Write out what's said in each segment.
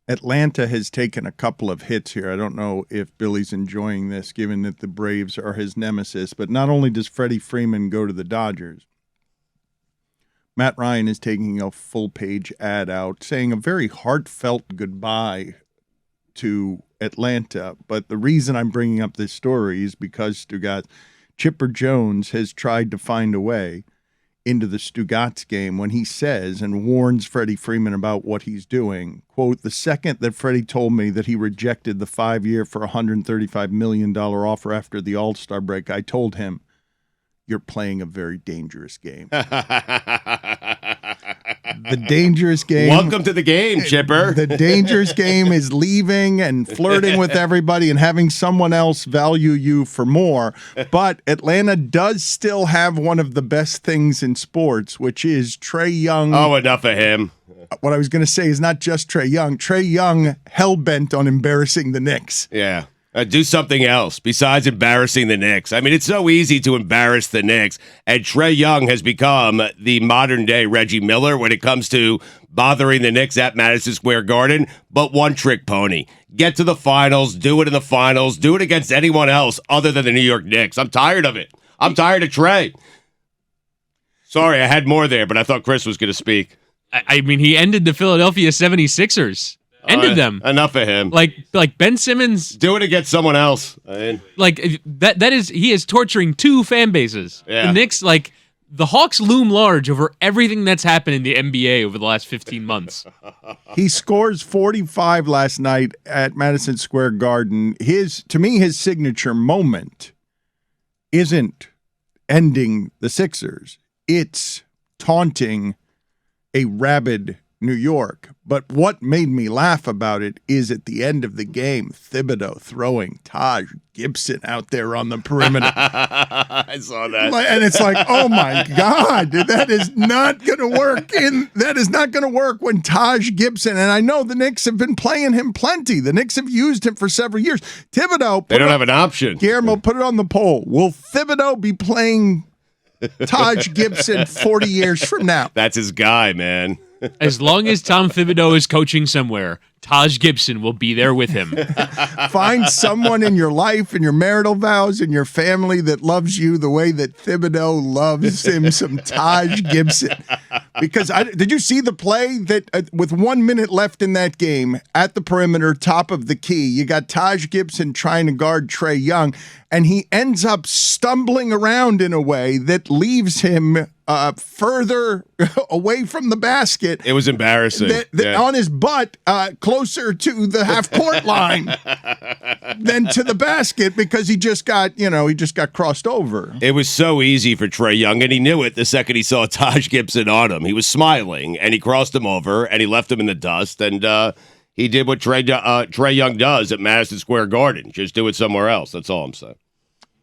Atlanta has taken a couple of hits here. I don't know if Billy's enjoying this, given that the Braves are his nemesis. But not only does Freddie Freeman go to the Dodgers, Matt Ryan is taking a full-page ad out saying a very heartfelt goodbye to Atlanta. But the reason I'm bringing up this story is because Stugotz, Chipper Jones has tried to find a way into the Stugotz game when he says and warns Freddie Freeman about what he's doing. Quote, the second that Freddie told me that he rejected the 5-year for $135 million offer after the All-Star break, I told him, you're playing a very dangerous game. The dangerous game. Welcome to the game, Chipper. The dangerous game is leaving and flirting with everybody and having someone else value you for more. But Atlanta does still have one of the best things in sports, which is Trae Young. Oh, enough of him. What I was going to say is not just Trae Young. Trae Young hell-bent on embarrassing the Knicks. Yeah. Do something else besides embarrassing the Knicks. I mean, it's so easy to embarrass the Knicks, and Trae Young has become the modern-day Reggie Miller when it comes to bothering the Knicks at Madison Square Garden, but one-trick pony. Get to the finals, do it in the finals, do it against anyone else other than the New York Knicks. I'm tired of it. I'm tired of Trae. Sorry, I had more there, but I thought Chris was going to speak. I mean, he ended the Philadelphia 76ers. Ended them. Enough of him. Like Ben Simmons. Do it against someone else. I mean, like that is he is torturing two fan bases. Yeah. The Knicks, like the Hawks loom large over everything that's happened in the NBA over the last 15 months. He scores 45 last night at Madison Square Garden. To me, his signature moment isn't ending the Sixers. It's taunting a rabid New York. But what made me laugh about it is at the end of the game, Thibodeau throwing Taj Gibson out there on the perimeter. I saw that. And it's like, oh my God, that is not going to work. That is not going to work when Taj Gibson, and I know the Knicks have been playing him plenty. The Knicks have used him for several years. Thibodeau. They don't have an option. Guillermo, put it on the poll. Will Thibodeau be playing Taj Gibson 40 years from now? That's his guy, man. As long as Tom Thibodeau is coaching somewhere, Taj Gibson will be there with him. Find someone in your life, in your marital vows, in your family that loves you the way that Thibodeau loves him some Taj Gibson. Because did you see the play that with 1 minute left in that game at the perimeter, top of the key, you got Taj Gibson trying to guard Trae Young, and he ends up stumbling around in a way that leaves him further away from the basket. It was embarrassing. On his butt, closer to the half-court line than to the basket because he just got crossed over. It was so easy for Trae Young, and he knew it the second he saw Taj Gibson on him. He was smiling, and he crossed him over, and he left him in the dust, and he did what Trae Young does at Madison Square Garden. Just do it somewhere else. That's all I'm saying.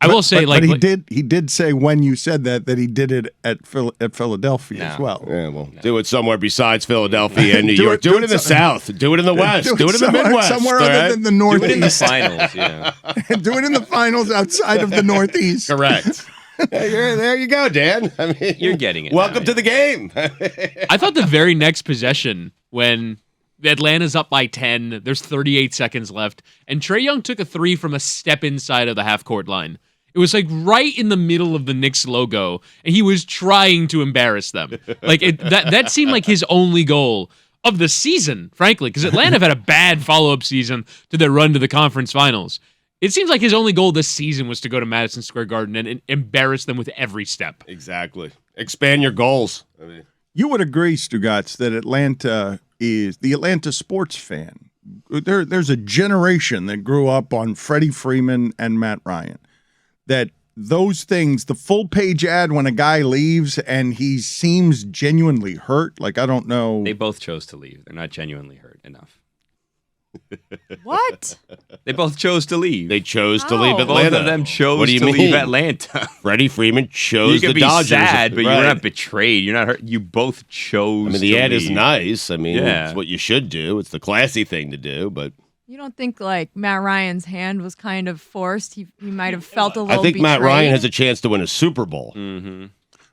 I will say, but he did say when you said that he did it at Philadelphia as well. Yeah, well, do it somewhere besides Philadelphia and New York. Do it in the South. Do it in the West. Do it in the Midwest. Somewhere other than the Northeast. Do it in the finals, yeah. Do it in the finals outside of the Northeast. Correct. There you go, Dan. I mean, you're getting it. Welcome to the game. I thought the very next possession when Atlanta's up by 10, there's 38 seconds left, and Trae Young took a three from a step inside of the half-court line. It was like right in the middle of the Knicks logo, and he was trying to embarrass them. Like that seemed like his only goal of the season, frankly, because Atlanta had a bad follow-up season to their run to the conference finals. It seems like his only goal this season was to go to Madison Square Garden and embarrass them with every step. Exactly. Expand your goals. You would agree, Stugotz, that Atlanta is the Atlanta sports fan. There's a generation that grew up on Freddie Freeman and Matt Ryan. That those things, the full page ad when a guy leaves and he seems genuinely hurt, like I don't know. They both chose to leave. They're not genuinely hurt enough. What? They both chose to leave. They chose to leave Atlanta. Both of them chose what do you to mean? leave Atlanta. Freddie Freeman chose you the be Dodgers. sad, but right. you're not betrayed. You're not hurt. You both chose. I mean, the to ad leave. is nice. I mean, Yeah. it's what you should do. It's the classy thing to do, but You don't think like Matt Ryan's hand was kind of forced? He might have felt a little I think betrayed. Matt Ryan has a chance to win a Super Bowl. Mm-hmm.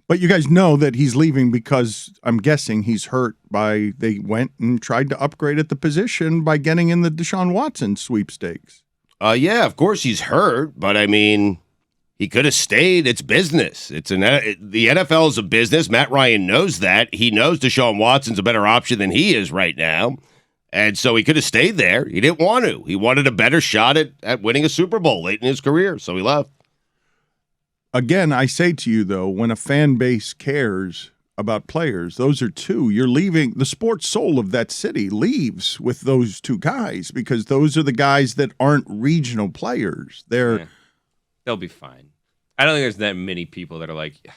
But you guys know that he's leaving because I'm guessing he's hurt by they went and tried to upgrade at the position by getting in the Deshaun Watson sweepstakes. Yeah, of course he's hurt, but I mean, he could have stayed. It's business. The NFL is a business. Matt Ryan knows that. He knows Deshaun Watson's a better option than he is right now. And so he could have stayed there. He didn't want to. He wanted a better shot at winning a Super Bowl late in his career, so he left. Again, I say to you, though, when a fan base cares about players, those are two. You're leaving. The sports soul of that city leaves with those two guys because those are the guys that aren't regional players. They're They'll be fine. I don't think there's that many people that are like,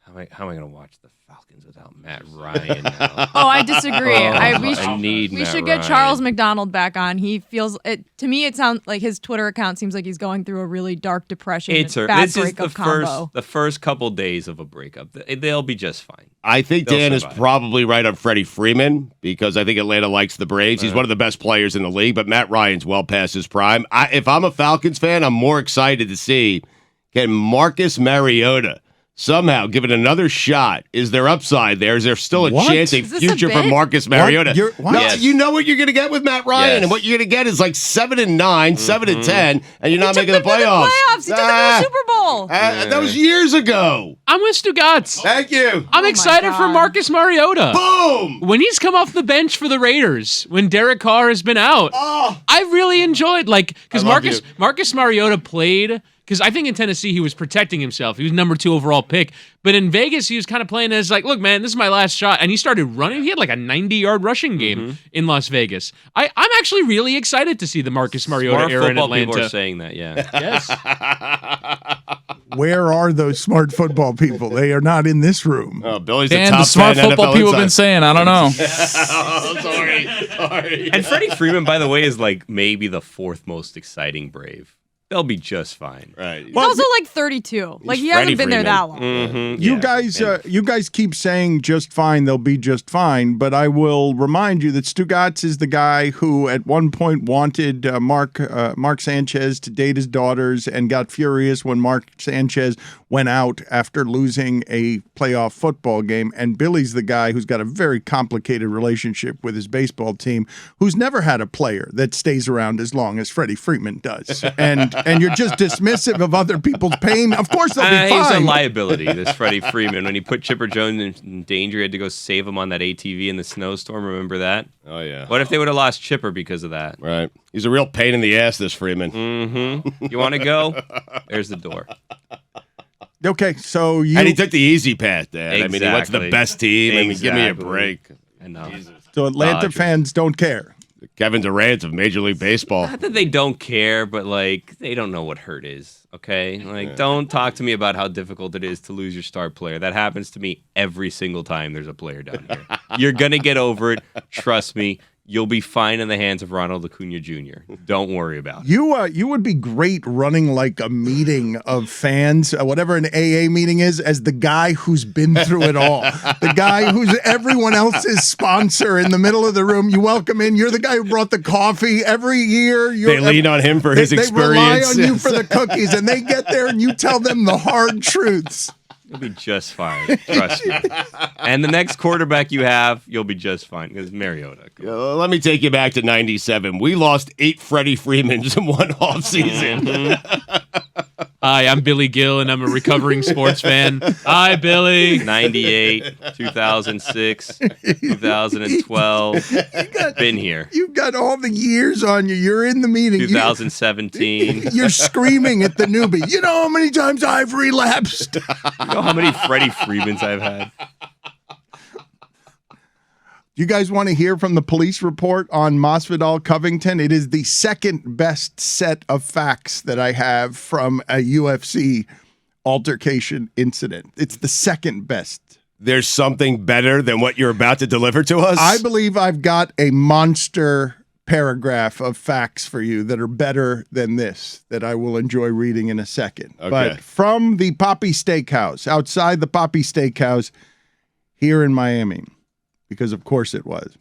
how am I going to watch the Falcons without Matt Ryan now? Oh, I disagree. We should get Charles McDonald back on. He feels it to me. It sounds like his Twitter account seems like he's going through a really dark depression. This is the first couple days of a breakup. They'll be just fine. I think Dan is probably right on Freddie Freeman because I think Atlanta likes the Braves. He's one of the best players in the league, but Matt Ryan's well past his prime. If I'm a Falcons fan, I'm more excited to see can Marcus Mariota somehow give it another shot. Is there upside there? Is there still a chance, a future for Marcus Mariota? What? No, you know what you're going to get with Matt Ryan, and what you're going to get is like 7-9, 7-10, and you're not making the playoffs. He took them to the Super Bowl. That was years ago. I'm with Stugotz. Thank you. I'm excited for Marcus Mariota. Boom! When he's come off the bench for the Raiders, when Derek Carr has been out, I really enjoyed because Marcus Mariota played. Because I think in Tennessee, he was protecting himself. He was number 2 overall pick. But in Vegas, he was kind of playing as like, look, man, this is my last shot. And he started running. He had like a 90-yard rushing game in Las Vegas. I'm actually really excited to see the Marcus Mariota era in Atlanta. People are saying that, yeah. Yes. Where are those smart football people? They are not in this room. Oh, Billy's Dan, the top the smart 10 football NFL people have inside. been saying, I don't know. Sorry. And Freddie Freeman, by the way, is like maybe the 4th most exciting Brave. They'll be just fine. Right. He's also like 32. Like he hasn't been there that long. You guys keep saying just fine, they'll be just fine, but I will remind you that Stugotz is the guy who at one point wanted Mark Sanchez to date his daughters and got furious when Mark Sanchez went out after losing a playoff football game. And Billy's the guy who's got a very complicated relationship with his baseball team, who's never had a player that stays around as long as Freddie Freeman does. And you're just dismissive of other people's pain. Of course they'll be fine. He's a liability, this Freddie Freeman. When he put Chipper Jones in danger, he had to go save him on that ATV in the snowstorm. Remember that? Oh, yeah. What if they would have lost Chipper because of that? Right. He's a real pain in the ass, this Freeman. You want to go? There's the door. Okay, so you... And he took the easy path, Dad. Exactly. I mean, he went to the best team. I mean, give me a break. I know. So Atlanta fans don't care. Kevin Durant of Major League Baseball. Not that they don't care, but like they don't know what hurt is. Okay, like don't talk to me about how difficult it is to lose your star player. That happens to me every single time there's a player down here. You're gonna get over it. Trust me. You'll be fine in the hands of Ronald Acuna Jr. Don't worry about it. You would be great running like a meeting of fans, whatever an AA meeting is, as the guy who's been through it all. The guy who's everyone else's sponsor in the middle of the room. You welcome in. You're the guy who brought the coffee every year. They lean on him for his experience. They rely on you for the cookies, and they get there and you tell them the hard truths. You'll be just fine. Trust me. And the next quarterback you have, you'll be just fine because Mariota. Let me take you back to 97. We lost 8 Freddie Freemans in one offseason. Hi, I'm Billy Gill, and I'm a recovering sports fan. Hi, Billy. 98, 2006, 2012. Been here. You've got all the years on you. You're in the meeting. 2017. You're screaming at the newbie. You know how many times I've relapsed? You know how many Freddie Freemans I've had? You guys want to hear from the police report on Masvidal-Covington? It is the second best set of facts that I have from a UFC altercation incident. It's the second best. There's something better than what you're about to deliver to us? I believe I've got a monster paragraph of facts for you that are better than this that I will enjoy reading in a second. Okay. But from the Papi Steakhouse, outside the Papi Steakhouse here in Miami, because of course it was.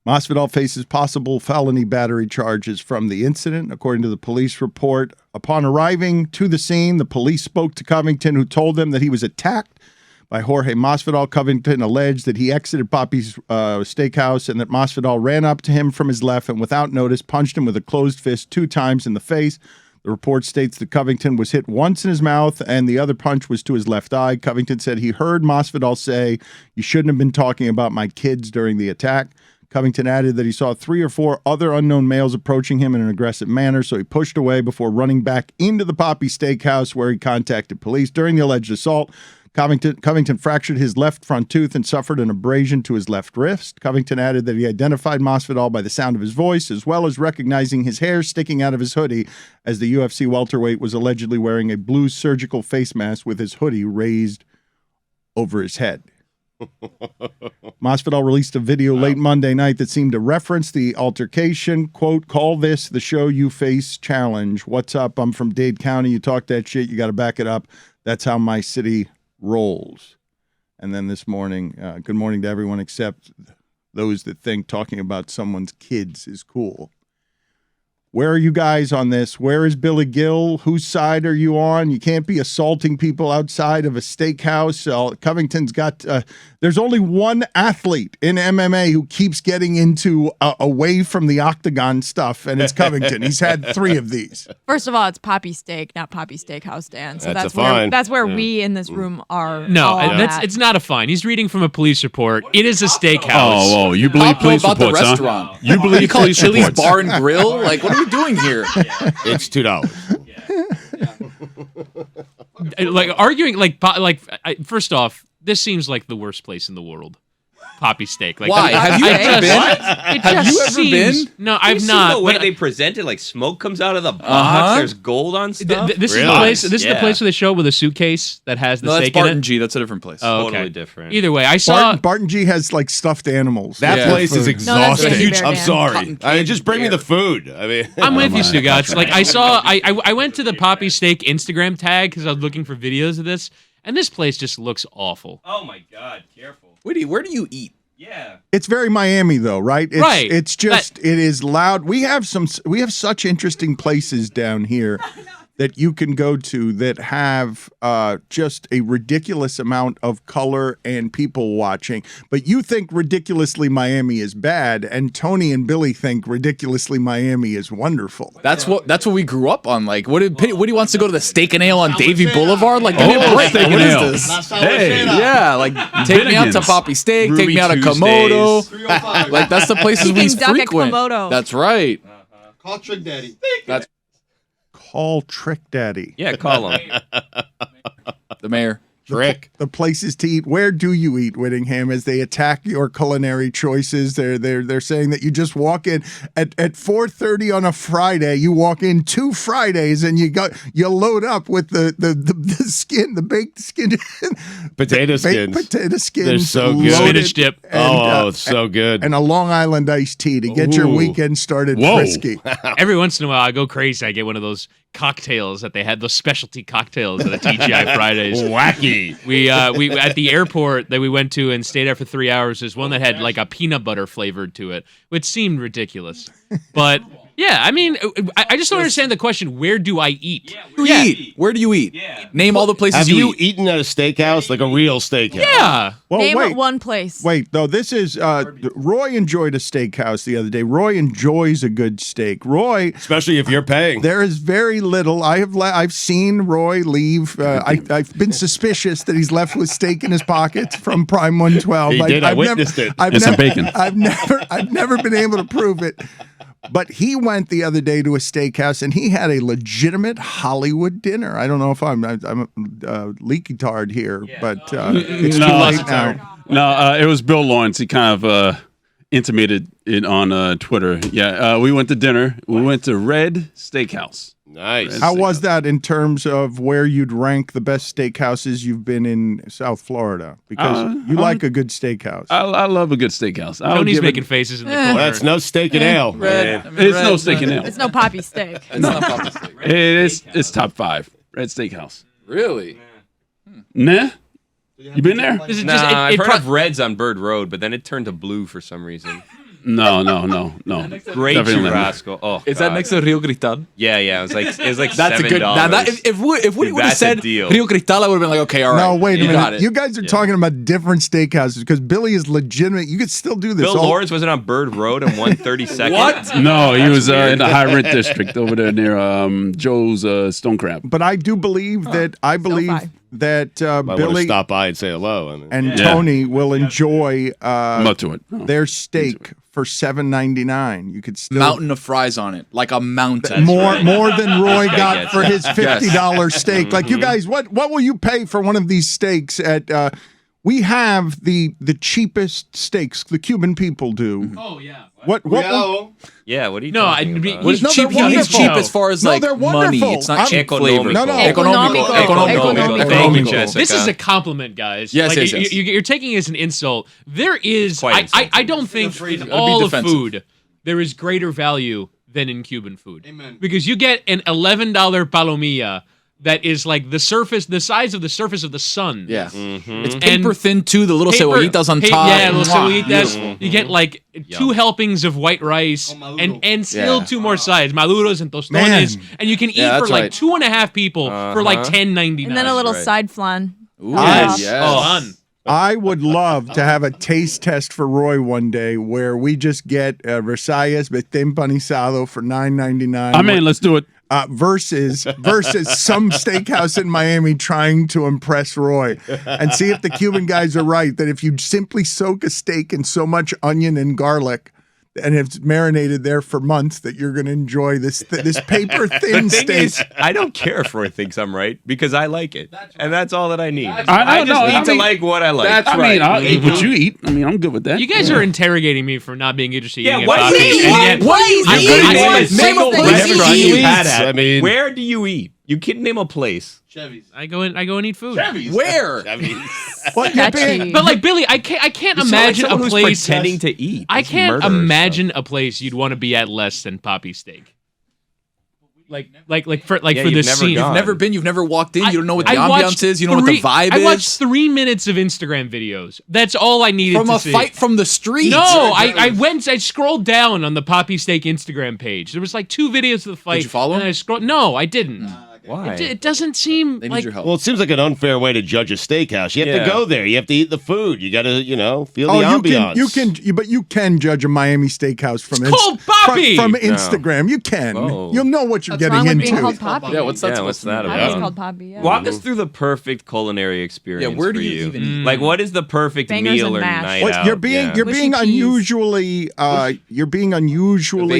Masvidal faces possible felony battery charges from the incident, according to the police report. Upon arriving to the scene, the police spoke to Covington, who told them that he was attacked by Jorge Masvidal. Covington alleged that he exited Papi's Steakhouse and that Masvidal ran up to him from his left and without notice punched him with a closed fist 2 times in the face. The report states that Covington was hit once in his mouth and the other punch was to his left eye. Covington said he heard Masvidal say, "You shouldn't have been talking about my kids" during the attack. Covington added that he saw 3 or 4 other unknown males approaching him in an aggressive manner, so he pushed away before running back into the Papi Steakhouse, where he contacted police. During the alleged assault, Covington fractured his left front tooth and suffered an abrasion to his left wrist. Covington added that he identified Masvidal by the sound of his voice, as well as recognizing his hair sticking out of his hoodie, as the UFC welterweight was allegedly wearing a blue surgical face mask with his hoodie raised over his head. Masvidal released a video late Monday night that seemed to reference the altercation. Quote, "Call this the show you face challenge. What's up? I'm from Dade County. You talk that shit, you got to back it up. That's how my city rolls." And then this morning, good morning to everyone except those that think talking about someone's kids is cool. Where are you guys on this? Where is Billy Gill? Whose side are you on? You can't be assaulting people outside of a steakhouse. Covington's got, there's only one athlete in MMA who keeps getting into away from the octagon stuff, and it's Covington. He's had 3 of these. First of all, it's Papi Steak, not Papi Steakhouse, Dan. So That's a fine. that's where we in this room are. No, all at. it's not a fine. He's reading from a police report. It is a steakhouse. Oh, you believe police about reports, the huh? restaurant. You believe You call it police Chili's reports. Bar and Grill? Like, what are we doing here? It's $2. Like arguing, first off, this seems like the worst place in the world. Papi Steak. Like, Why? Have you ever been? Have you ever been? No, You I've see not. the way but- they present it, like smoke comes out of the box. There's gold on stuff. This is Really? the place. This is the Yeah. place where they show with a suitcase that has the No, that's steak in Barton it. G. That's a different place. Oh, okay. Totally different. Either way, I saw. Barton G has like stuffed animals. That Yeah. place is Food. exhausting. No, that's I'm Bear sorry. Cotton I mean, just bring me the food. I mean, I'm with you, my Stugotz. Like I saw, I went to the Papi Steak Instagram tag because I was looking for videos of this, and this place just looks awful. Oh my God! Careful. Witty, where do you eat? Yeah. It's very Miami though, right? It's, Right. It's just, it is loud. We have such interesting places down here that you can go to that have just a ridiculous amount of color and people watching. But you think ridiculously Miami is bad, and Tony and Billy think ridiculously Miami is wonderful. That's what we grew up on. Like, Witty wants to go to the Steak and Ale on Davie Boulevard. Like, give me a break. Steak What and is Ale. this? Hey, Yeah, like take me out to Finnegan's. Papi Steak, take Ruby me out to Tuesdays. Komodo. Like that's the places we Peking duck at frequent. Komodo. That's right. Call Trick Daddy. That's Call Trick Daddy. Yeah. Call him. the mayor. Trick. The places to eat. Where do you eat, Whittingham? As they attack your culinary choices, they're saying that you just walk in at 4:30 on a Friday. You walk in 2 Fridays and you load up with the skin, the baked skin, Potato skins. baked potato skins. They're so good. loaded, Spinach dip. and, It's so good. and a Long Island iced tea to get your Ooh. weekend started Whoa. frisky. Every once in a while, I go crazy. I get one of those cocktails that they had, those specialty cocktails at the TGI Fridays. Wacky. We at the airport that we went to and stayed there for 3 hours. There's one that had like a peanut butter flavored to it, which seemed ridiculous. But yeah, I mean, I just don't understand the question. Where do I eat? Where do you eat? Name all the places Have you you eat. eaten at a steakhouse, like a real steakhouse? Yeah. Well, Name wait. one place. Wait, though, this is Roy enjoyed a steakhouse the other day. Roy enjoys a good steak. Roy, Especially if you're paying. there is very little. I've seen Roy leave. I've been suspicious that he's left with steak in his pockets from Prime 112. He did. I I've witnessed it. I've And some never, bacon. I've never been able to prove it. But he went the other day to a steakhouse and he had a legitimate Hollywood dinner. I don't know if I'm LeBatard here, but it's too No. late now. No, it was Bill Lawrence. He kind of intimated it on Twitter. Yeah, we went to dinner. We went to Red Steakhouse. Nice. How was that in terms of where you'd rank the best steakhouses you've been in South Florida? Because you like a good steakhouse. I love a good steakhouse. I'll Tony's give it- making faces in the corner. That's no steak and ale. Red. It's no steak and ale. It's no Papi Steak. It's not Papi Steak. It's top 5. Red Steakhouse. Really? Nah? You been there? This is Nah, just, I've it heard pro- of Reds on Bird Road, but then it turned to blue for some reason. No. Great Definitely. churrasco. Oh, Is that God. next to Rio Cristal? Yeah. It was like That's $7. a good. Now that if Woody would have That's a said deal. Rio Cristal, I would have been like, okay, all right. No, wait a you got minute. it. You guys are talking about different steakhouses because Billy is legitimate. You could still do this. Bill Lawrence wasn't on Bird Road in 132nd. What? No, he was in the high rent district over there near Joe's Stone Crab. But I do believe that Might Billy Might want to Billy stop by and say hello. I mean, and Yeah. Tony will enjoy Mutt to it. Oh. their steak for $7.99. You could still Mountain of fries on it, like a mountain. more than Roy guy got gets for it. his $50 steak. Like you guys, what will you pay for one of these steaks at? We have the cheapest steaks. The Cuban people do. Oh yeah. What will, Yeah, what are you No, I talking mean, about? he's No, cheap. they're He's wonderful. cheap as far as No, like they're money. wonderful. It's not I'm- cheap Economical. flavor. No, no. Economical. Economical. Thank you, Jessica. This is a compliment, guys. Yes, like, yes, yes. You're taking it as an insult. There is, Quite insulting. I don't think in be all of defensive. food there is greater value than in Cuban food. Amen. Because you get an $11 palomilla that is like the size of the surface of the sun. Yeah, Mm-hmm. it's paper thin too. The little cebollitas on top. Yeah, little Mwah. cebollitas. You get like 2 helpings of white rice and still Yeah. 2 more sides, maluros and tostones, Man. and you can eat Yeah, for that's like right. 2.5 people for like $10.99. And then a little right. side flan. Ooh, Yes. yes. Fun. I would love to have a taste test for Roy one day where we just get Versailles Beté empanizado for $9.99. I mean, let's do it. Versus some steakhouse in Miami trying to impress Roy, and see if the Cuban guys are right that if you simply soak a steak in so much onion and garlic and it's marinated there for months that you're going to enjoy this paper thin Thing steak. is, I don't care if Roy thinks I'm right because I like it, and that's all that I need. I I don't just know. need I to mean, like what I like. that's I right. mean, I'll eat what you eat. I mean, I'm good with that. You guys are interrogating me for not being interested in Yeah, eating what at do Papi, you and eat? yet- What do you I'm eat? gonna Name name a it. single Name a place restaurant you you've eat. had at. I mean- Where do you eat? You can name a place. I go and eat food. Where? What, you're being- Sketchy. But like Billy, I can't You sound like imagine someone a who's place. pretending to eat. I It's can't murder or imagine a place you'd want to be at less than Papi Steak. For Yeah, the you've never scene. gone. Never been. You've never walked in. You don't know what the I watched ambiance is. You don't know what the vibe I is. watched 3 minutes of Instagram videos. That's all I needed From to a see. fight from the street. No, I scrolled down on the Papi Steak Instagram page. There was like 2 videos of the fight. you follow and him? I scrolled. No, I didn't. Why? It doesn't seem They need like your help. Well, it seems like an unfair way to judge a steakhouse. You have Yeah. to go there. You have to eat the food. You got to, feel Oh, the ambiance. but you can judge a Miami steakhouse from called Papi! from No. Instagram. You can. Oh. You'll know what you're What's getting wrong with into. being called Papi? Yeah, what's that? Yeah, supposed what's to that mean? Papi's about? called Papi. Yeah. Walk us through the perfect culinary experience. Yeah, where do for you even eat? Like, what is the perfect Bangers meal and or mash. night What, out? you're being Yeah. you're Mushy being peas. unusually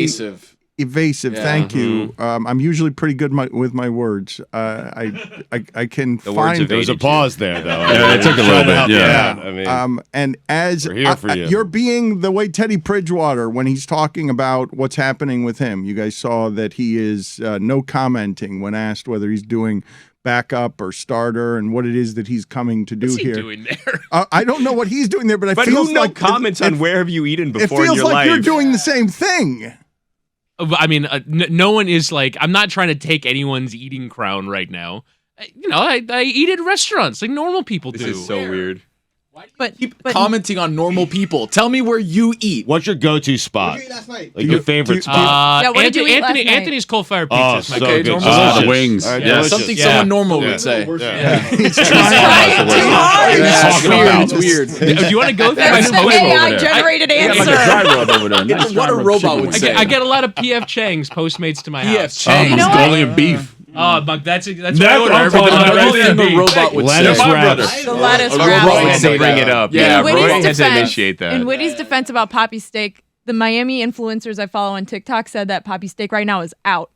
Evasive. evasive. Yeah. Thank you. I'm usually pretty good with my words. I can The words find of There was a Evaded pause there, though. Yeah, it took a little bit, yeah. I mean, and as We're here for you. you're being the way Teddy Bridgewater when he's talking about what's happening with him. You guys saw that he is no commenting when asked whether he's doing backup or starter and what it is that he's coming to do what's he here. doing there? I don't know what he's doing there, but I But feel who no like comments on where have you eaten it before in feels your like life? you're doing the same thing. I mean, no one is like. I'm not trying to take anyone's eating crown right now. I eat at restaurants like normal people This do. is so weird. But Commenting on normal people. Tell me where you eat. what's your go-to spot? Like Do your you- favorite do- spot? Yeah, what did you eat last night? Anthony's cold fire pizza. Oh, is my so go-to. good. normal Delicious. the wings. All right, Yeah. delicious. Something Yeah. someone normal Yeah. would say. Yeah. He's trying trying too hard. Yeah, Talking weird. about. It's weird. Do you want to go through my That's the post? AI generated answer. Dry rub over there. Nice What dry a rub robot chicken would wings. say. I get a lot of PF Chang's Postmates to my PF house. Chang. You know what? Mongolian beef. Oh, but that's what That's I order. what I'm every talking time I about. go Everything there. a robot would Lettuce say. wraps. The lettuce A wrap. robot Roy would had say to bring that. it up. Yeah, Yeah, In Roy Witty's had to defense- initiate that. In Witty's defense about Papi Steak, the Miami influencers I follow on TikTok said that Papi Steak right now is out.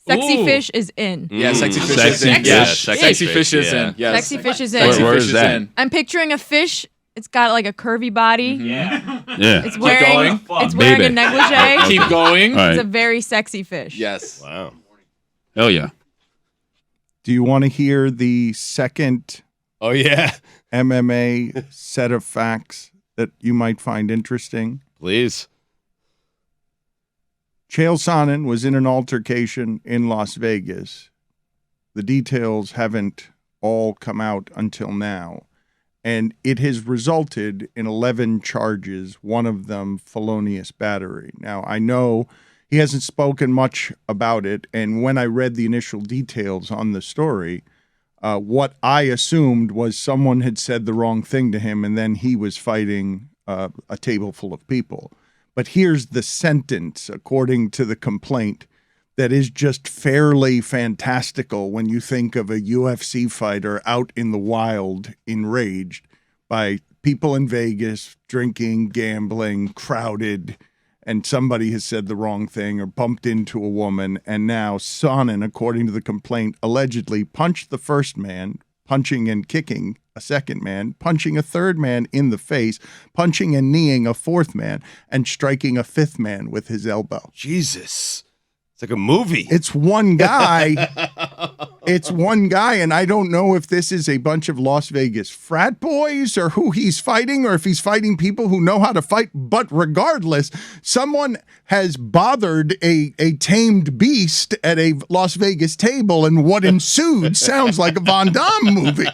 Sexy Ooh. Fish is in. Yeah, sexy fish Sexy is in. fish. Yeah, Sexy sexy fish, fish is yeah. in. Yes. Sexy Fish is in. Sexy Where fish is is that? in. I'm picturing a fish. It's got like a curvy body. Yeah. It's wearing it's wearing Baby. a negligee. Keep going. All It's a right. very sexy fish. Yes. Wow. Hell yeah. Do you want to hear the second Oh, yeah. MMA set of facts that you might find interesting? Please. Chael Sonnen was in an altercation in Las Vegas. The details haven't all come out until now. and it has resulted in 11 charges, one of them felonious battery. Now, I know he hasn't spoken much about it, and when I read the initial details on the story, what I assumed was someone had said the wrong thing to him, and then he was fighting a table full of people. But here's the sentence, according to the complaint, that is just fairly fantastical when you think of a UFC fighter out in the wild, enraged by people in Vegas, drinking, gambling, crowded, and somebody has said the wrong thing or bumped into a woman, and now Sonnen, according to the complaint, allegedly punched the first man, punching and kicking a second man, punching a third man in the face, punching and kneeing a fourth man, and striking a fifth man with his elbow. Jesus. It's like a movie. It's one guy. It's one guy, and I don't know if this is a bunch of Las Vegas frat boys or who he's fighting, or if he's fighting people who know how to fight. But regardless, someone has bothered a tamed beast at a Las Vegas table, and what ensued sounds like a Von Damme movie.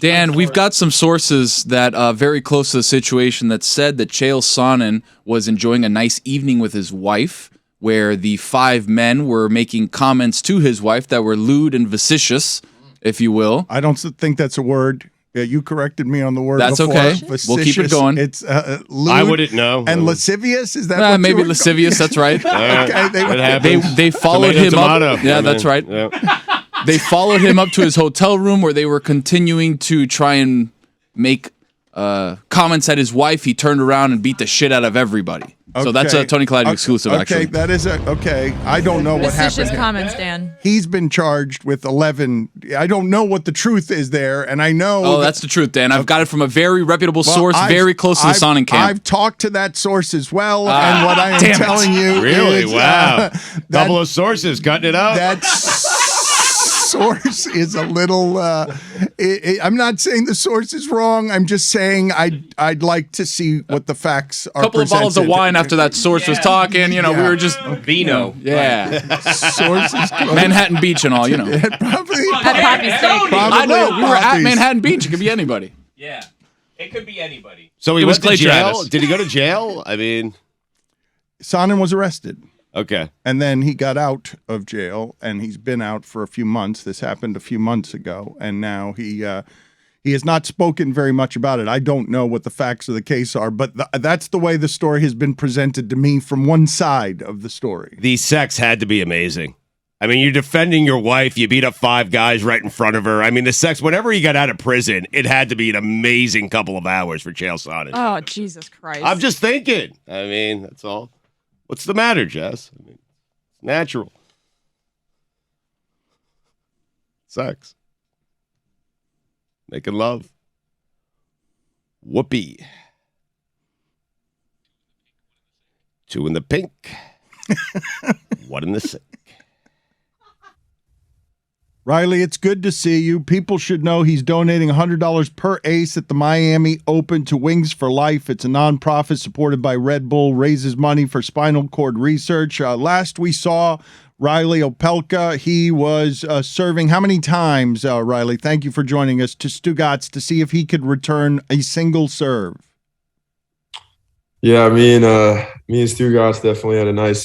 Dan, we've got some sources that very close to the situation that said that Chael Sonnen was enjoying a nice evening with his wife, where the 5 men were making comments to his wife that were lewd and vicious, if you will. I don't think that's a word. Yeah, you corrected me on the word. That's before. okay. Vicious. We'll keep it going. It's lewd I wouldn't know. and lascivious. Is that what Maybe you were lascivious? That's right. Okay, It happens. They followed Tomato, him tomato. up. Yeah, that's right. Yeah. They followed him up to his hotel room where they were continuing to try and make comments at his wife. He turned around and beat the shit out of everybody. So that's a Tony Collide exclusive, actually. Okay, that is okay. I don't know what happened. Vicious here. comments, Dan. He's been charged with 11. I don't know what the truth is there, and I know. Oh, that's the truth, Dan. I've got it from a very reputable source, very close to the Sonnen camp. I've talked to that source as well, and what I am damn it. telling you Really? is, Wow. Couple of sources cutting it up. that source is a little. I'm not saying the source is wrong. I'm just saying I'd like to see what the facts are. A couple of bottles of wine after that source was talking. We were just Vino. yeah, sources. Manhattan Beach and all. Probably. At Papi Steak. I know we were at Papi's. Manhattan Beach. It could be anybody. Yeah. It could be anybody. So he It was went to Clay jail? Travis. Did he go to jail? I mean, Sonnen was arrested. okay. And then he got out of jail, and he's been out for a few months. This happened a few months ago, and now he has not spoken very much about it. I don't know what the facts of the case are, but that's the way the story has been presented to me from one side of the story. The sex had to be amazing. I mean, you're defending your wife. You beat up 5 guys right in front of her. I mean, the sex, whenever he got out of prison, it had to be an amazing couple of hours for Chael Sonnen. Oh, Jesus Christ. I'm just thinking. I mean, that's all. What's the matter, Jess? I mean, it's natural. Sex. Making love. Whoopee. 2 in the pink. 1 in the sink. Riley, it's good to see you. People should know he's donating $100 per ace at the Miami Open to Wings for Life. It's a nonprofit supported by Red Bull, raises money for spinal cord research. Last we saw Riley Opelka, he was serving how many times, Riley? Thank you for joining us, to Stugotz to see if he could return a single serve. Yeah, me and Stugotz definitely had a nice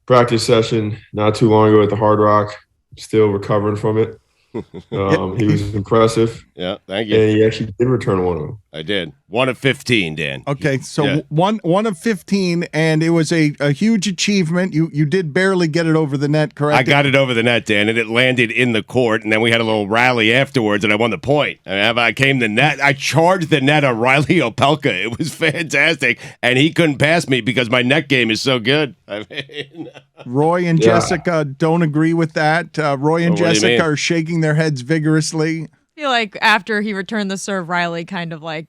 practice session not too long ago at the Hard Rock. Still recovering from it. He was impressive. Yeah, thank you. And he actually did return one of them. I did. 1 of 15, Dan. Okay, so Yeah. one of 15, and it was a huge achievement. You did barely get it over the net, correct? I got it over the net, Dan, and it landed in the court, and then we had a little rally afterwards, and I won the point. I mean, I came the net. I charged the net on Riley Opelka. It was fantastic, and he couldn't pass me because my net game is so good. I mean, Roy and Jessica don't agree with that. Roy and Well, what do you Jessica mean? are shaking their heads vigorously. I feel like after he returned the serve, Riley kind of like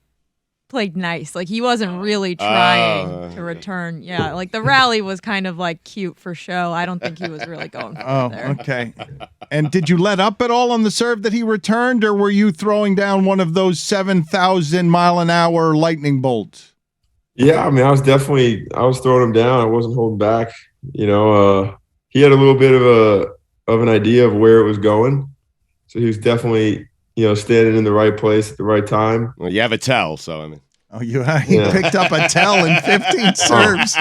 played nice. Like he wasn't really trying to return. Yeah, like the rally was kind of like cute for show. I don't think he was really going for it there. Okay. And did you let up at all on the serve that he returned, or were you throwing down one of those 7,000 mile an hour lightning bolts? Yeah, I mean, I was throwing him down. I wasn't holding back. He had a little bit of an idea of where it was going. So he was definitely, standing in the right place at the right time. Well, you have a tell, so I mean. Oh, he picked up a tell in 15 serves.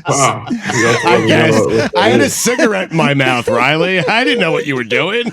Wow. I guess I had a cigarette in my mouth, Riley. I didn't know what you were doing.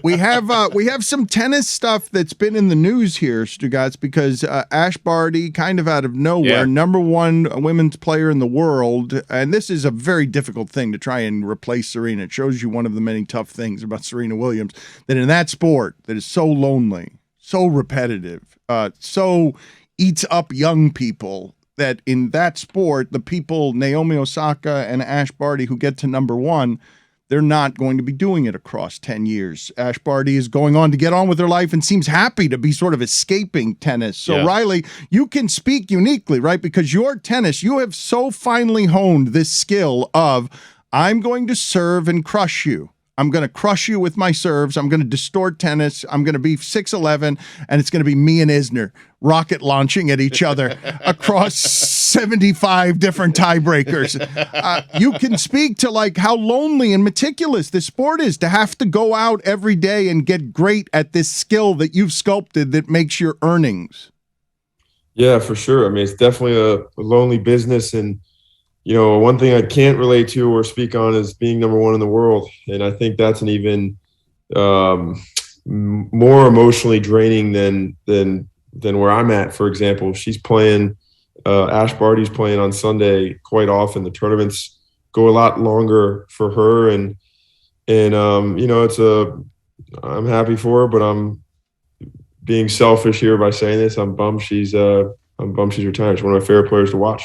We have some tennis stuff that's been in the news here, Stugotz, because Ash Barty, kind of out of nowhere, #1 women's player in the world, and this is a very difficult thing to try and replace Serena. It shows you one of the many tough things about Serena Williams, that in that sport that is so lonely, so repetitive, so eats up young people, that in that sport, the people, Naomi Osaka and Ash Barty, who get to #1, they're not going to be doing it across 10 years. Ash Barty is going on to get on with her life and seems happy to be sort of escaping tennis. So, Riley, you can speak uniquely, right? Because your tennis, you have so finely honed this skill of, I'm going to serve and crush you. I'm going to crush you with my serves. I'm going to distort tennis. I'm going to be 6'11", and it's going to be me and Isner rocket launching at each other across 75 different tiebreakers. You can speak to like how lonely and meticulous this sport is, to have to go out every day and get great at this skill that you've sculpted that makes your earnings. Yeah, for sure. I mean, it's definitely a lonely business, and one thing I can't relate to or speak on is being #1 in the world. And I think that's an even more emotionally draining than where I'm at. For example, she's playing, Ash Barty's playing on Sunday quite often. The tournaments go a lot longer for her. And I'm happy for her, but I'm being selfish here by saying this. I'm bummed she's retired. She's one of my favorite players to watch.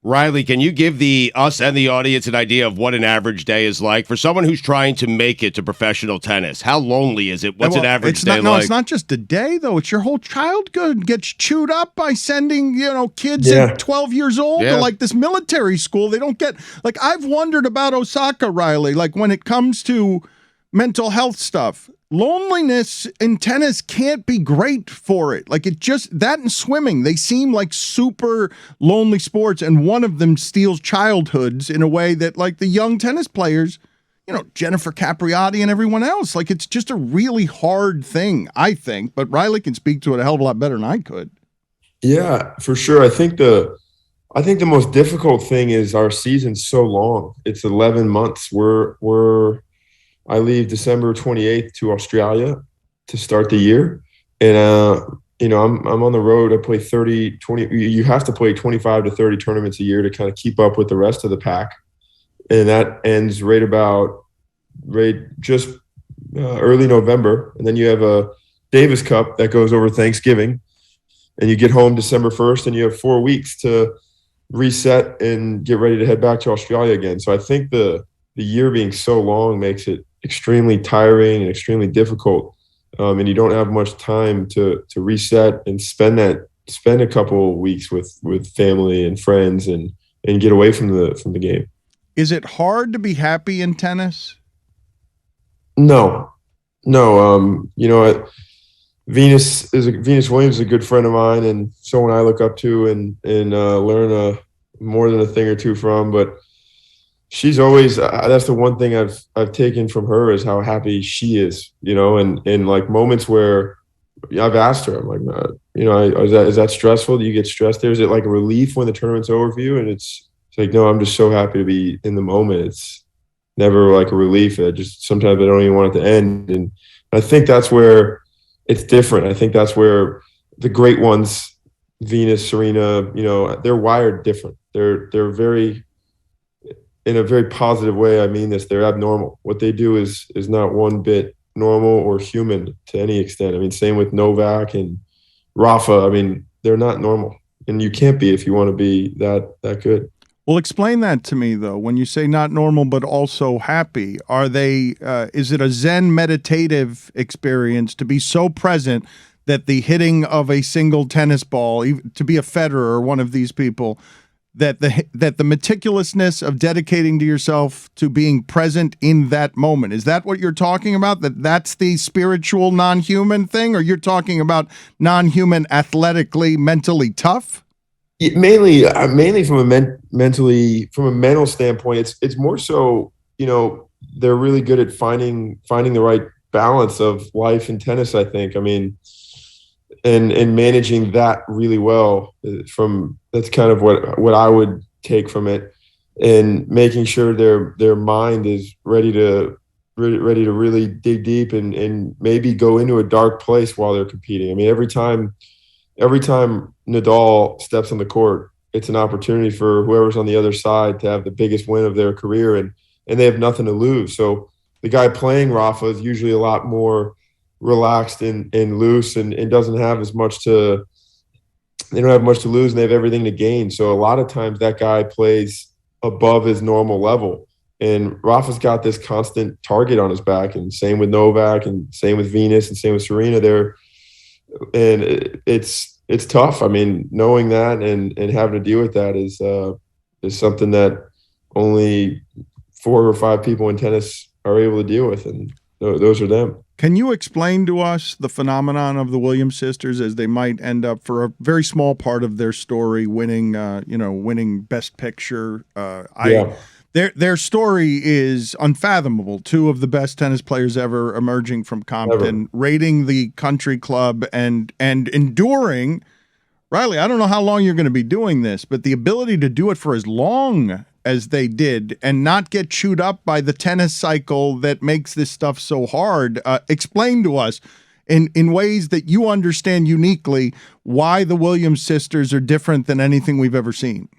Riley, can you give us and the audience an idea of what an average day is like for someone who's trying to make it to professional tennis? How lonely is it? What's an average day like? No, it's not just a day, though. It's your whole childhood gets chewed up by sending, kids at 12 years old to like this military school. They don't get, like, I've wondered about Osaka, Riley, like when it comes to mental health stuff. Loneliness in tennis can't be great for it. Like that and swimming, they seem like super lonely sports, and one of them steals childhoods in a way that like the young tennis players, Jennifer Capriati and everyone else, like it's just a really hard thing, I think, but Riley can speak to it a hell of a lot better than I could. Yeah, for sure. I think the most difficult thing is our season's so long. It's 11 months. I leave December 28th to Australia to start the year. And, I'm on the road. I play 20. You have to play 25 to 30 tournaments a year to kind of keep up with the rest of the pack. And that ends right just early November. And then you have a Davis Cup that goes over Thanksgiving. And you get home December 1st, and you have 4 weeks to reset and get ready to head back to Australia again. So I think the year being so long makes it extremely tiring and extremely difficult, and you don't have much time to reset and spend a couple of weeks with family and friends and get away from the game. Is it hard to be happy in tennis? No. Venus Williams is a good friend of mine and someone I look up to and learn more than a thing or two from, but she's always that's the one thing I've taken from her is how happy she is, and like moments where I've asked her, I'm like, is that stressful? Do you get stressed there? Is it like a relief when the tournament's over for you? And it's like, no, I'm just so happy to be in the moment. It's never like a relief. Sometimes I don't even want it to end. And I think that's where it's different. I think that's where the great ones, Venus, Serena, they're wired different. They're very, in a very positive way, I mean this, they're abnormal. What they do is not one bit normal or human to any extent. I mean, same with Novak and Rafa. I mean, they're not normal. And you can't be if you want to be that good. Well, explain that to me, though. When you say not normal but also happy, are they? Is it a Zen meditative experience to be so present that the hitting of a single tennis ball, to be a Federer or one of these people, that the meticulousness of dedicating to yourself to being present in that moment, is that what you're talking about? That's the spiritual non-human thing, or you're talking about non-human athletically, mentally tough? Mainly from a mental standpoint, it's more so, they're really good at finding the right balance of life and tennis, I think. I mean, and managing that really well. That's kind of what I would take from it, and making sure their mind is ready to really dig deep and maybe go into a dark place while they're competing. I mean, every time Nadal steps on the court, it's an opportunity for whoever's on the other side to have the biggest win of their career, and they have nothing to lose. So the guy playing Rafa is usually a lot more relaxed and loose and doesn't have as much to – they don't have much to lose, and they have everything to gain. So a lot of times that guy plays above his normal level. And Rafa's got this constant target on his back, and same with Novak and same with Venus and same with Serena there. And it's tough. I mean, knowing that and having to deal with that is something that only 4 or 5 people in tennis are able to deal with, and those are them. Can you explain to us the phenomenon of the Williams sisters, as they might end up, for a very small part of their story, winning Best Picture? Their story is unfathomable. 2 of the best tennis players ever emerging from Compton, raiding the country club and enduring. Riley, I don't know how long you're going to be doing this, but the ability to do it for as long as they did and not get chewed up by the tennis cycle that makes this stuff so hard. Explain to us in ways that you understand uniquely why the Williams sisters are different than anything we've ever seen.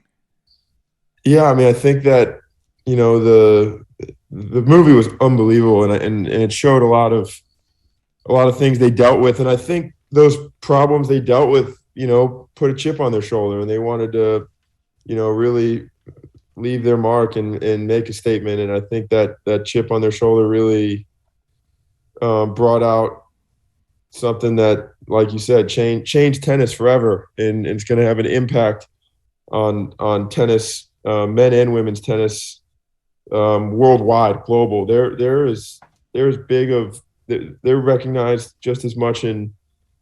Yeah, I mean, I think that, you know, the movie was unbelievable, and it showed a lot of things they dealt with, and I think those problems they dealt with, you know, put a chip on their shoulder, and they wanted to, you know, really leave their mark and make a statement. And I think that chip on their shoulder really brought out something that, like you said, changed tennis forever, and it's going to have an impact on tennis, men and women's tennis, worldwide, global. They're recognized just as much in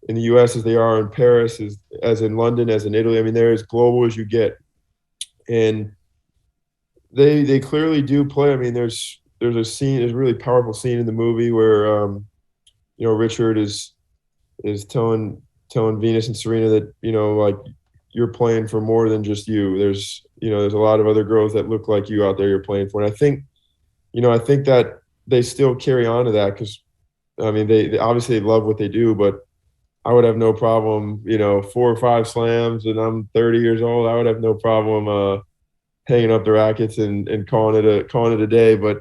the U.S. as they are in Paris, as in London, as in Italy. I mean, they're as global as you get, and they clearly do play. I mean, there's a really powerful scene in the movie where you know, Richard is telling Venus and Serena that, you know, like, you're playing for more than just you. There's a lot of other girls that look like you out there you're playing for. And I think that they still carry on to that, because, I mean, they obviously love what they do, but I would have no problem, you know, 4 or 5 slams, and I'm 30 years old. I would have no problem hanging up the rackets and calling it a day. But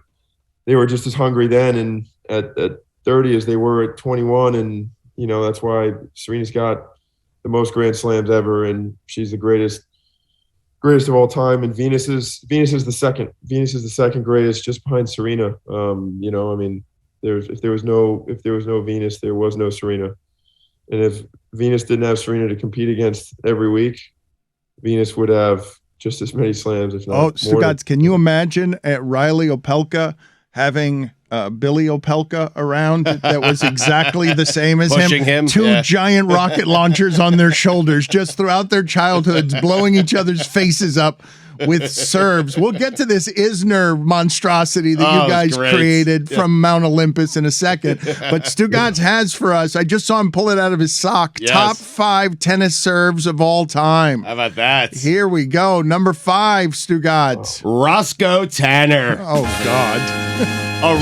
they were just as hungry then and at 30 as they were at 21. And, you know, that's why Serena's got the most Grand Slams ever, and she's the greatest of all time. And Venus is the second. Venus is the second greatest, just behind Serena. You know, I mean, if there was no Venus, there was no Serena. And if Venus didn't have Serena to compete against every week, Venus would have just as many slams, if not more. Stugotz, can you imagine Riley Opelka having Billy Opelka around that was exactly the same as him? 2 giant rocket launchers on their shoulders just throughout their childhoods, blowing each other's faces up with serves. We'll get to this Isner monstrosity that you guys created from Mount Olympus in a second. But Stugotz has for us, I just saw him pull it out of his sock, top 5 tennis serves of all time. How about that? Here we go. Number 5, Stugotz. Roscoe Tanner. Oh, God.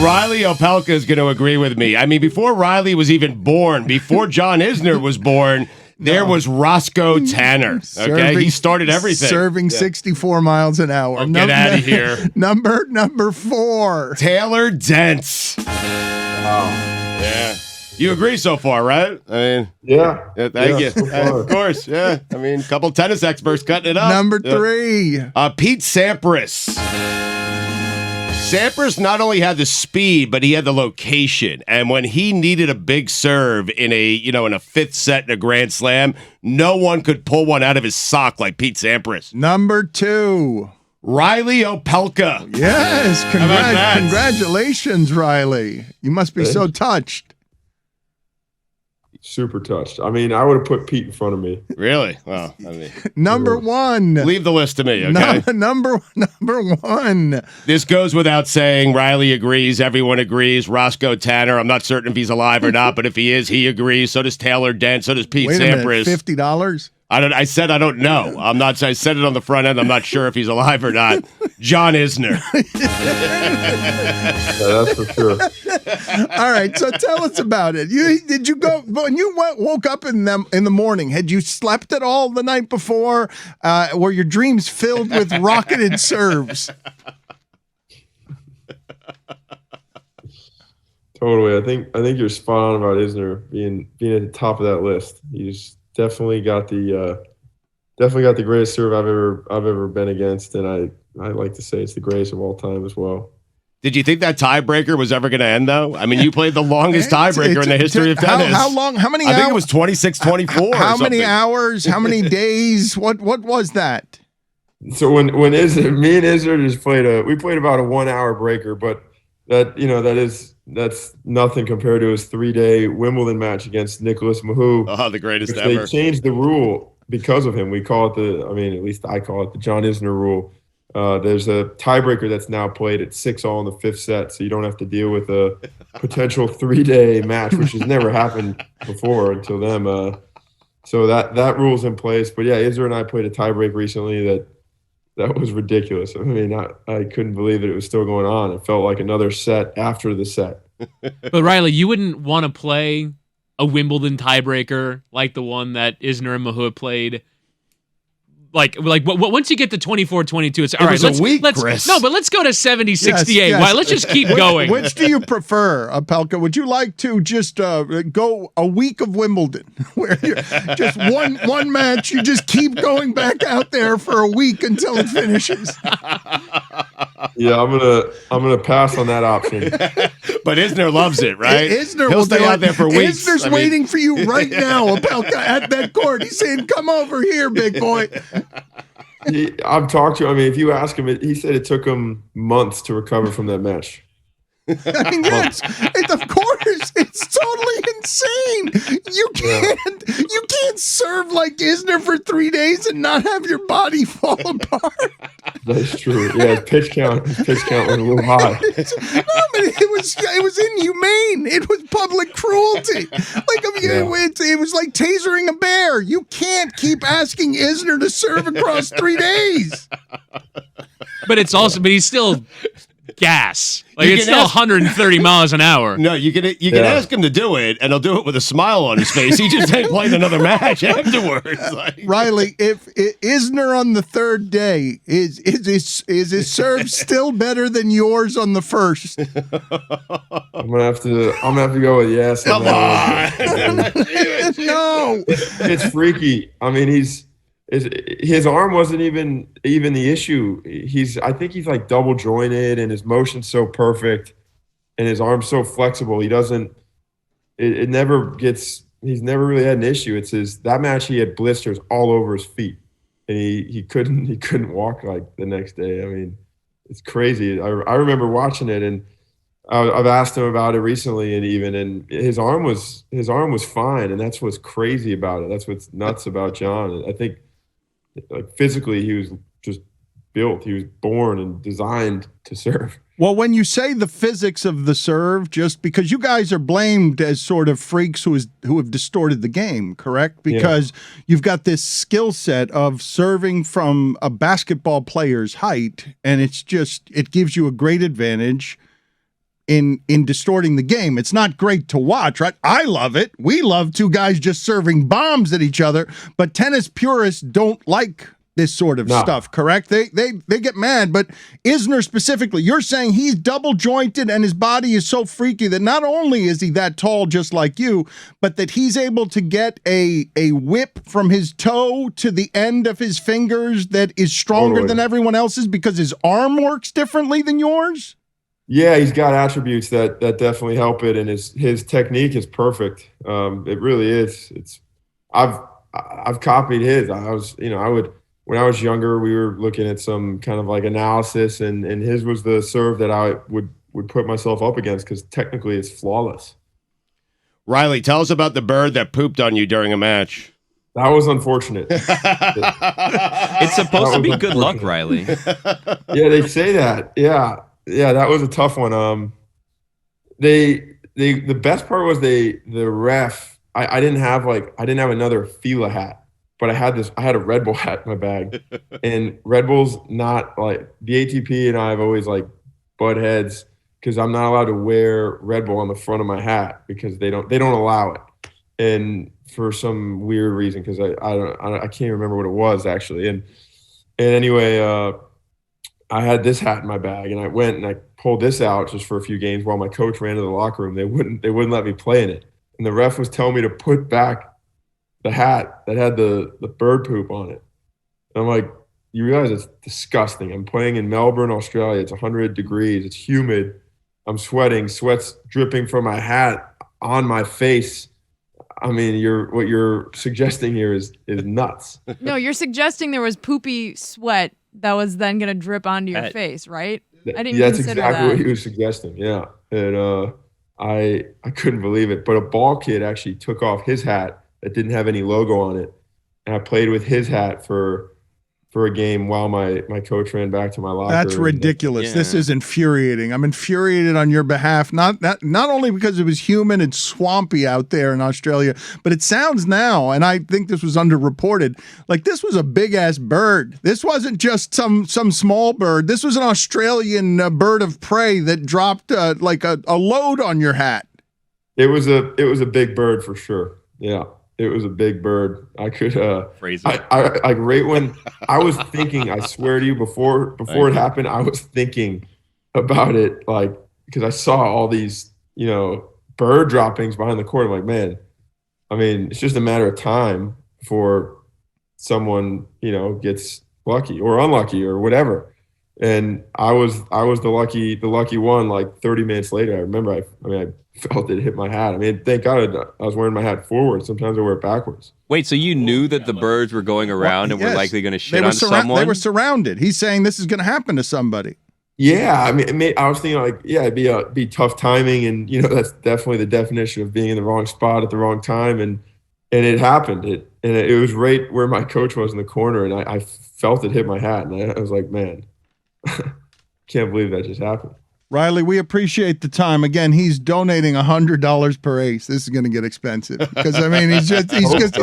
Riley Opelka is going to agree with me. I mean, before Riley was even born, before John Isner was born, there was Roscoe Tanner. Okay, he started everything. Serving 64 miles an hour. Oh, get out of here. Number 4. Taylor Dents. Yeah. You agree so far, right? I mean, yeah. Thank you. So of course, yeah. I mean, a couple tennis experts cutting it up. Number 3. Pete Sampras. Sampras not only had the speed, but he had the location. And when he needed a big serve in a 5th set in a Grand Slam, no one could pull one out of his sock like Pete Sampras. Number 2. Riley Opelka. Yes, congratulations, Riley. You must be so touched. super touched. I mean, I would have put Pete in front of me. Really? Well, I mean, Number one. leave the list to me, okay? Number one. This goes without saying. Riley agrees. Everyone agrees. Roscoe Tanner, I'm not certain if he's alive or not, but if he is, he agrees. So does Taylor Dent. So does Pete Wait a minute, Sampras. $50? I said I don't know. I'm not. I said it on the front end. I'm not sure if he's alive or not. John Isner. Yeah, that's for sure. All right, so tell us about it. Did you go when you woke up in the morning? Had you slept at all the night before? Were your dreams filled with rocketed serves? Totally. I think you're spot on about Isner being at the top of that list. He's definitely got the greatest serve I've ever been against, and I like to say it's the greatest of all time as well. Did you think that tiebreaker was ever going to end, though? I mean, you played the longest tiebreaker in the history of tennis. How long? How many I hours? think it was 26-24. How many hours? How many days? What was that? So when me and Isner just played about a 1 hour breaker, but that's nothing compared to his 3-day Wimbledon match against Nicholas Mahou. Oh, the greatest They ever. changed the rule because of him. We call it at least I call it the John Isner rule. There's a tiebreaker that's now played at 6-all in the 5th set, so you don't have to deal with a potential 3-day match, which has never happened before until then. So that rule's in place. But yeah, Isner and I played a tiebreak recently that was ridiculous. I mean, I couldn't believe that it was still going on. It felt like another set after the set. But Riley, you wouldn't want to play a Wimbledon tiebreaker like the one that Isner and Mahou played. Like once you get to 24-22, it's all right. Was a week, Chris. No, but let's go to 70-68. Yes. Why? Let's just keep going. Which do you prefer, Opelka? Would you like to just go a week of Wimbledon, where you're just one match, you just keep going back out there for a week until it finishes? Yeah, I'm gonna pass on that option. But Isner loves it, right? Isner He'll will stay do out it. there for weeks. Isner's waiting for you right now, Opelka, at that court. He's saying, "Come over here, big boy." I've talked to him. I mean, if you ask him, he said it took him months to recover from that match. I mean, it's of course, it's totally insane. You can't serve like Isner for 3 days and not have your body fall apart. That's true. Yeah, his pitch count was a little high. It was inhumane. It was public cruelty. It was like tasering a bear. You can't keep asking Isner to serve across 3 days. But he's still gas. Like You it's can still ask- 130 miles an hour. No, you can ask him to do it, and he'll do it with a smile on his face. He just ain't playing another match afterwards. Like, Riley, if Isner on the 3rd day is his serve still better than yours on the 1st? I'm gonna have to go with yes. come on. No. It's freaky. I mean, his arm wasn't even the issue. I think he's like double jointed, and his motion's so perfect, and his arm's so flexible. He doesn't. It never gets. He's never really had an issue. It's that match he had blisters all over his feet, and he couldn't walk like the next day. I mean, it's crazy. I remember watching it, and I've asked him about it recently, and his arm was fine, and that's what's crazy about it. That's what's nuts about John. I think, like, physically, he was just built. He was born and designed to serve. Well, when you say the physics of the serve, just because you guys are blamed as sort of freaks who have distorted the game, correct? Because you've got this skill set of serving from a basketball player's height, and it gives you a great advantage in distorting the game. It's not great to watch, right? I love it. We love two guys just serving bombs at each other, but tennis purists don't like this sort of stuff, correct? They get mad, but Isner specifically, you're saying he's double jointed and his body is so freaky that not only is he that tall just like you, but that he's able to get a whip from his toe to the end of his fingers that is stronger than everyone else's because his arm works differently than yours? Yeah, he's got attributes that definitely help it, and his technique is perfect. It really is. I've copied his. When I was younger, we were looking at some kind of like analysis, and his was the serve that I would put myself up against because technically it's flawless. Riley, tell us about the bird that pooped on you during a match. That was unfortunate. It's supposed to be good luck, Riley. Yeah, they say that. Yeah, that was a tough one. The best part was the ref. I didn't have another Fila hat, but I had a Red Bull hat in my bag, and Red Bull's not like the ATP and I have always like butt heads because I'm not allowed to wear Red Bull on the front of my hat because they don't allow it, and for some weird reason because I can't remember what it was actually, and anyway I had this hat in my bag and I went and I pulled this out just for a few games while my coach ran to the locker room. They wouldn't let me play in it, and the ref was telling me to put back the hat that had the bird poop on it. And I'm like, you realize it's disgusting. I'm playing in Melbourne, Australia. It's 100 degrees. It's humid. I'm sweating. Sweat's dripping from my hat on my face. I mean, what you're suggesting here is nuts. No, you're suggesting there was poopy sweat that was then going to drip onto your face, right? I didn't That's consider exactly that. what he was suggesting. Yeah, and I couldn't believe it. But a ball kid actually took off his hat that didn't have any logo on it, and I played with his hat for a game while my coach ran back to my locker. That's ridiculous. Yeah. This is infuriating. I'm infuriated on your behalf. Not only because it was humid and swampy out there in Australia, but it sounds now, and I think this was underreported, like this was a big ass bird. This wasn't just some small bird. This was an Australian bird of prey that dropped like a load on your hat. It was a big bird for sure. Yeah. It was a big bird. I could Phrase it. I right when I was thinking, I swear to you, before it happened, I was thinking about it, like, because I saw all these, bird droppings behind the court. I'm like, man, I mean, it's just a matter of time before someone, gets lucky or unlucky or whatever. And I was the lucky one. Like 30 minutes later, I remember I felt it hit my hat. I mean, thank God I was wearing my hat forward. Sometimes I wear it backwards. Wait, so you knew that the birds were going around and were Yes. likely going to They shit were on someone? They were surrounded. He's saying this is going to happen to somebody. Yeah, I mean, I was thinking like, yeah, it'd be tough timing, and that's definitely the definition of being in the wrong spot at the wrong time, and it happened. It was right where my coach was in the corner, and I felt it hit my hat, and I was like, man, can't believe that just happened. Riley, we appreciate the time. Again, he's donating $100 per ace. This is going to get expensive because I mean he's just so. $100 He's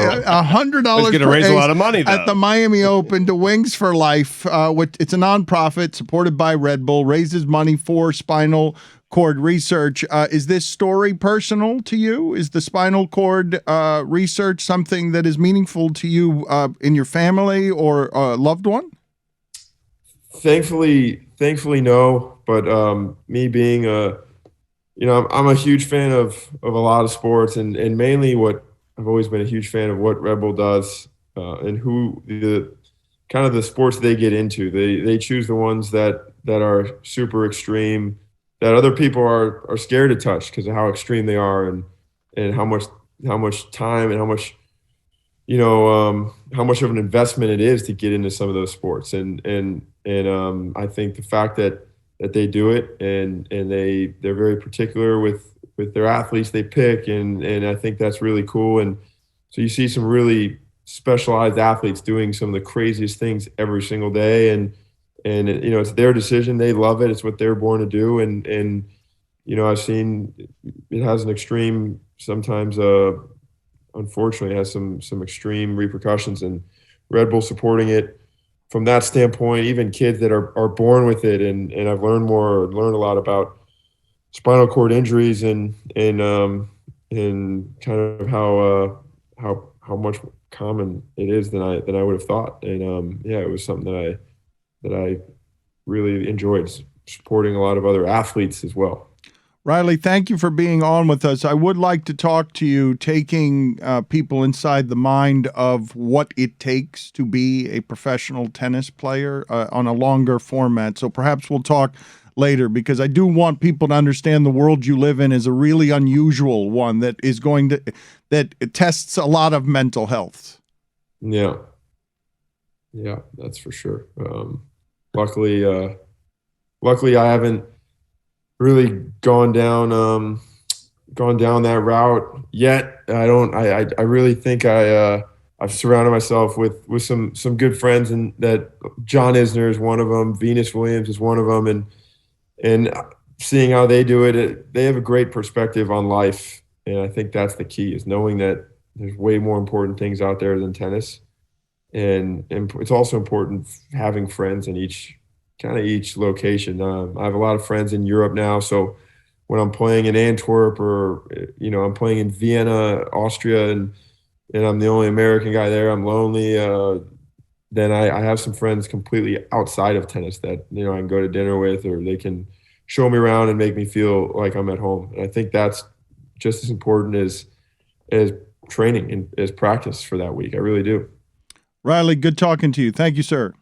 going to per raise ace a lot of money, though. at the Miami Open to Wings for Life. It's a nonprofit supported by Red Bull. Raises money for spinal cord research. Is this story personal to you? Is the spinal cord research something that is meaningful to you in your family or a loved one? Thankfully, no. But me being I'm a huge fan of a lot of sports, and mainly what I've always been a huge fan of what Red Bull does and who the sports they get into. They choose the ones that are super extreme, that other people are scared to touch because of how extreme they are and how much time and how much of an investment it is to get into some of those sports. And I think the fact that they do it and they're very particular with their athletes they pick, and I think that's really cool. And so you see some really specialized athletes doing some of the craziest things every single day, and it's their decision. They love it. It's what they're born to do. And I've seen it has an extreme, sometimes unfortunately has some extreme repercussions, and Red Bull supporting it from that standpoint, even kids that are born with it. And I've learned a lot about spinal cord injuries and kind of how much common it is than I would have thought. And it was something that I really enjoyed, supporting a lot of other athletes as well. Riley, thank you for being on with us. I would like to talk to you, taking people inside the mind of what it takes to be a professional tennis player on a longer format. So perhaps we'll talk later, because I do want people to understand the world you live in is a really unusual one that it tests a lot of mental health. Yeah, that's for sure. Luckily, I haven't really gone down gone down that route yet. I don't. I really think I've surrounded myself with some good friends, and that John Isner is one of them. Venus Williams is one of them, and seeing how they do it, they have a great perspective on life, and I think that's the key, is knowing that there's way more important things out there than tennis, and it's also important having friends in each location. I have a lot of friends in Europe now, so when I'm playing in Antwerp, or I'm playing in Vienna, Austria, and I'm the only American guy there, I'm lonely. Then I have some friends completely outside of tennis that I can go to dinner with, or they can show me around and make me feel like I'm at home. And I think that's just as important as training and as practice for that week. I really do. Riley, good talking to you. Thank you, sir.